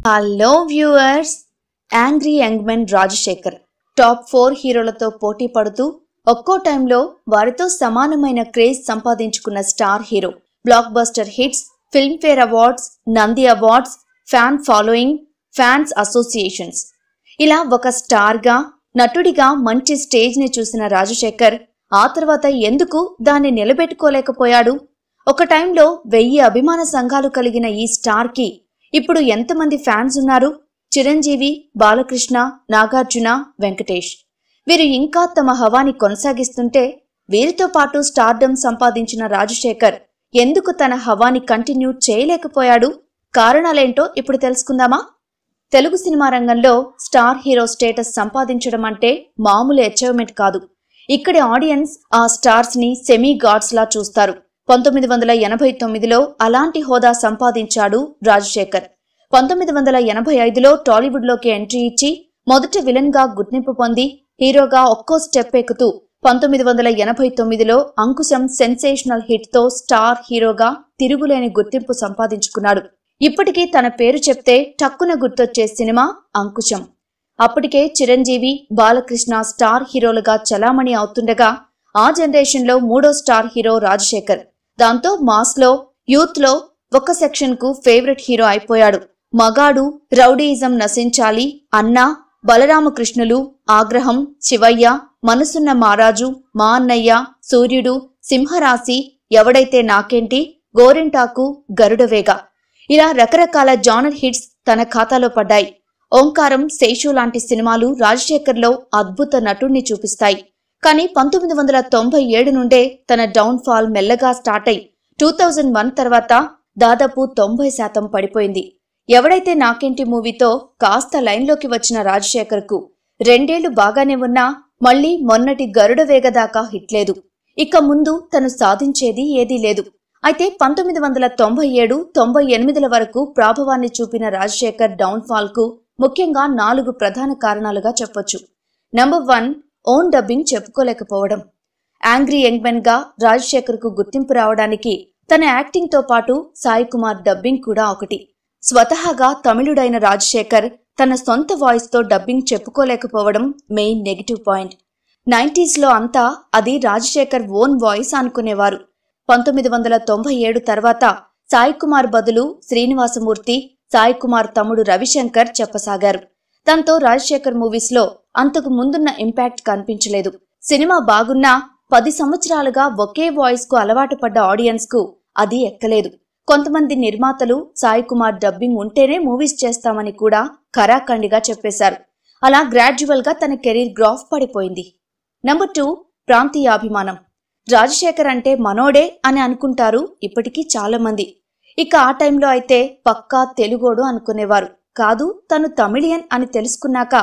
Hello viewers, angry young men Rajasekhar top 4 హీరోలతో పోటీ పడుతూ ఒక్కో టైంలో వారితో సమానమైన క్రేజ్ సంపాదించుకున్న star hero. Block buster hits, Filmfare awards, Nandi awards, fan following, fans associations, ఇలా ఒక స్టార్గా నటుడిగా మంచి స్టేజ్ని చూసిన రాజశేఖర్ ఆ తర్వాత ఎందుకు దాన్ని నిలబెట్టుకోలేకపోయాడు? ఒక టైంలో 1000 అభిమాన సంఘాలు కలిగిన ఈ స్టార్కి ఇప్పుడు ఎంతమంది ఫ్యాన్స్ ఉన్నారు? చిరంజీవి, బాలకృష్ణ, నాగార్జున, వెంకటేష్. వీరు ఇంకా తమ హవాని కొనసాగిస్తుంటే వీరితో పాటు స్టార్డమ్ సంపాదించిన రాజశేఖర్ ఎందుకు తన హవాని కంటిన్యూ చేయలేకపోయాడు? కారణాలేంటో ఇప్పుడు తెలుసుకుందామా? తెలుగు సినిమా రంగంలో స్టార్ హీరో స్టేటస్ సంపాదించడం అంటే మామూలు అచీవ్మెంట్ కాదు. ఇక్కడి ఆడియన్స్ ఆ స్టార్స్ ని సెమీ గాడ్స్ లా చూస్తారు. 1989లో అలాంటి హోదా సంపాదించాడు రాజశేఖర్. 1985లో టాలీవుడ్లోకి ఎంట్రీ ఇచ్చి మొదట విలన్ గా గుర్తింపు పొంది హీరోగా ఒక్కో స్టెప్ ఎక్కుతూ 1989లో అంకుశం సెన్సేషనల్ హిట్ తో స్టార్ హీరోగా తిరుగులేని గుర్తింపు సంపాదించుకున్నాడు. ఇప్పటికీ తన పేరు చెప్తే టక్కున గుర్తొచ్చే సినిమా అంకుశం. అప్పటికే చిరంజీవి, బాలకృష్ణ స్టార్ హీరోలుగా చలామణి అవుతుండగా ఆ జనరేషన్ లో 3వ స్టార్ హీరో రాజశేఖర్. దాంతో మాస్ లో, యూత్ లో ఒక సెక్షన్ కు ఫేవరెట్ హీరో అయిపోయాడు. మగాడు, రౌడీయిజం నశించాలి, అన్నా, బలరామకృష్ణులు, ఆగ్రహం, శివయ్య, మనసున్న మారాజు, మా అన్నయ్య, సూర్యుడు, సింహరాశి, ఎవడైతే నాకేంటి, గోరింటాకు, గరుడవేగ, ఇలా రకరకాల జానర్ హిట్స్ తన ఖాతాలో పడ్డాయి. ఓంకారం, శేషు లాంటి సినిమాలు రాజశేఖర్లో అద్భుత నటుణ్ణి చూపిస్తాయి. కానీ 1997 నుండే తన డౌన్ ఫాల్ మెల్లగా స్టార్ట్ అయి 2001 తర్వాత దాదాపు 90% పడిపోయింది. ఎవడైతే నాకేంటి మూవీతో కాస్త లైన్లోకి వచ్చిన రాజశేఖర్ కు 2 ఏళ్లు బాగానే ఉన్నా మళ్లీ మొన్నటి గరుడ వేగ దాకా హిట్ లేదు. ఇక ముందు తను సాధించేది ఏదీ లేదు. అయితే 1997, 98ల వరకు ప్రాభవాన్ని చూపిన రాజశేఖర్ డౌన్ ఫాల్ కు ముఖ్యంగా 4 ప్రధాన కారణాలుగా చెప్పొచ్చు. నంబర్ 1, ఓన్ డబ్బింగ్ చెప్పుకోలేకపోవడం. యాంగ్రీ యంగ్ మెన్ గా రాజశేఖర్ కు గుర్తింపు రావడానికి తన యాక్టింగ్ తో పాటు సాయి కుమార్ డబ్బింగ్ కూడా ఒకటి. స్వతహాగా తమిళుడైన రాజశేఖర్ తన సొంత వాయిస్ తో డబ్బింగ్ చెప్పుకోలేకపోవడం మెయిన్ నెగిటివ్ పాయింట్. 90s లో అంతా అది రాజశేఖర్ ఓన్ వాయిస్ అనుకునేవారు. 1997 తర్వాత సాయి కుమార్ బదులు శ్రీనివాసమూర్తి, సాయి కుమార్ తమ్ముడు రవిశంకర్ చెప్పసాగారు. దాంతో రాజశేఖర్ మూవీస్ లో అంతకు ముందున్న ఇంపాక్ట్ కనిపించలేదు. సినిమా బాగున్నా 10 సంవత్సరాలుగా ఒకే వాయిస్ కు అలవాటు పడ్డ ఆడియన్స్ కు అది ఎక్కలేదు. కొంతమంది నిర్మాతలు సాయి కుమార్ డబ్బింగ్ ఉంటేనే మూవీస్ చేస్తామని కూడా ఖరాఖండిగా చెప్పేశారు. అలా గ్రాడ్యువల్ గా తన కెరీర్ గ్రాఫ్ పడిపోయింది. నంబర్ 2, ప్రాంతీయాభిమానం. రాజశేఖర్ అంటే మనోడే అని అనుకుంటారు ఇప్పటికీ చాలా మంది. ఇక ఆ టైంలో అయితే పక్కా తెలుగోడు అనుకునేవారు. కాదు, తను తమిళియన్ అని తెలుసుకున్నాక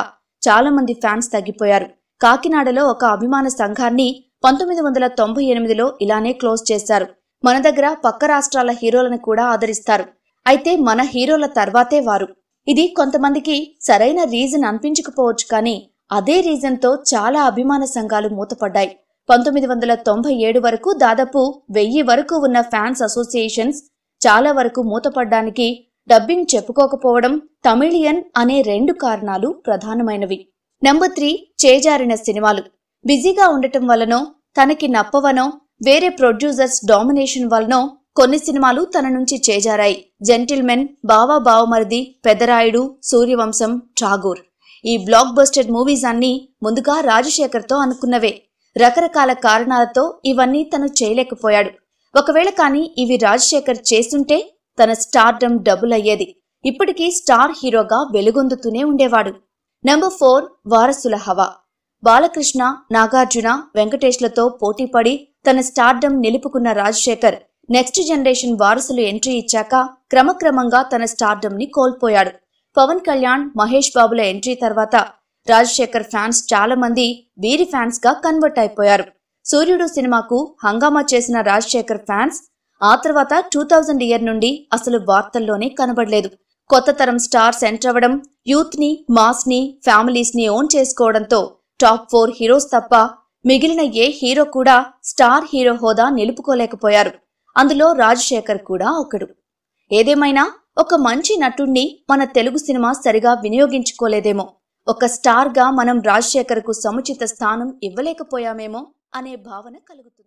చాలా మంది ఫ్యాన్స్ తగ్గిపోయారు. కాకినాడలో ఒక అభిమాన సంఘాన్ని 1998లో ఇలానే క్లోజ్ చేశారు. మన దగ్గర పక్క రాష్ట్రాల హీరోలను కూడా ఆదరిస్తారు. అయితే మన హీరోల తర్వాతే వారు. ఇది కొంతమందికి సరైన రీజన్ అనిపించకపోవచ్చు, కానీ అదే రీజన్ తో చాలా అభిమాన సంఘాలు మూతపడ్డాయి. 1997 వరకు దాదాపు 1000 వరకు ఉన్న ఫ్యాన్స్ అసోసియేషన్స్ చాలా వరకు మూతపడ్డానికి డబ్బింగ్ చెప్పుకోకపోవడం, తమిళియన్ అనే 2 కారణాలు ప్రధానమైనవి. నంబర్ 3, చేజారిన సినిమాలు. బిజీగా ఉండటం వల్లనో, తనకి నప్పవనో, వేరే ప్రొడ్యూసర్స్ డామినేషన్ వల్లనో కొన్ని సినిమాలు తన నుంచి చేజారాయి. జెంటిల్మెన్, బావా బావమరిది, పెదరాయుడు, సూర్యవంశం, ఠాగూర్, ఈ బ్లాక్ బస్టర్ మూవీస్ అన్నీ ముందుగా రాజశేఖర్ తో అనుకున్నవే. రకరకాల కారణాలతో ఇవన్నీ తను చేయలేకపోయాడు. ఒకవేళ కానీ ఇవి రాజశేఖర్ చేస్తుంటే తన స్టార్డమ్ డబుల్ అయ్యేది. ఇప్పటికీ స్టార్ హీరోగా వెలుగొందుతూనే ఉండేవాడు. నంబర్ 4, వారసుల హవా. బాలకృష్ణ, నాగార్జున, వెంకటేష్లతో పోటీపడి తన స్టార్డమ్ నిలుపుకున్న రాజశేఖర్ నెక్స్ట్ జనరేషన్ వారసులు ఎంట్రీ ఇచ్చాక క్రమక్రమంగా తన స్టార్డమ్ ని కోల్పోయాడు. పవన్ కళ్యాణ్, మహేష్ బాబుల ఎంట్రీ తర్వాత రాజశేఖర్ ఫ్యాన్స్ చాలా మంది వీరి ఫ్యాన్స్ గా కన్వర్ట్ అయిపోయారు. సూర్యుడు సినిమాకు హంగామా చేసిన రాజశేఖర్ ఫ్యాన్స్ ఆ తర్వాత 2000 ఇయర్ నుండి అసలు వార్తల్లోనే కనబడలేదు. కొత్త తరం స్టార్స్ ఎంటర్ అవ్వడం, యూత్ ని, మాస్ ని, ఫ్యామిలీస్ ని ఓన్ చేసుకోవడంతో టాప్ 4 హీరోస్ తప్ప మిగిలిన ఏ హీరో కూడా స్టార్ హీరో హోదా నిలుపుకోలేకపోయారు. అందులో రాజశేఖర్ కూడా ఒకడు. ఏదేమైనా ఒక మంచి నటుణ్ణి మన తెలుగు సినిమా సరిగా వినియోగించుకోలేదేమో, ఒక స్టార్గా మనం రాజశేఖర్కు సముచిత స్థానం ఇవ్వలేకపోయామేమో అనే భావన కలుగుతుంది.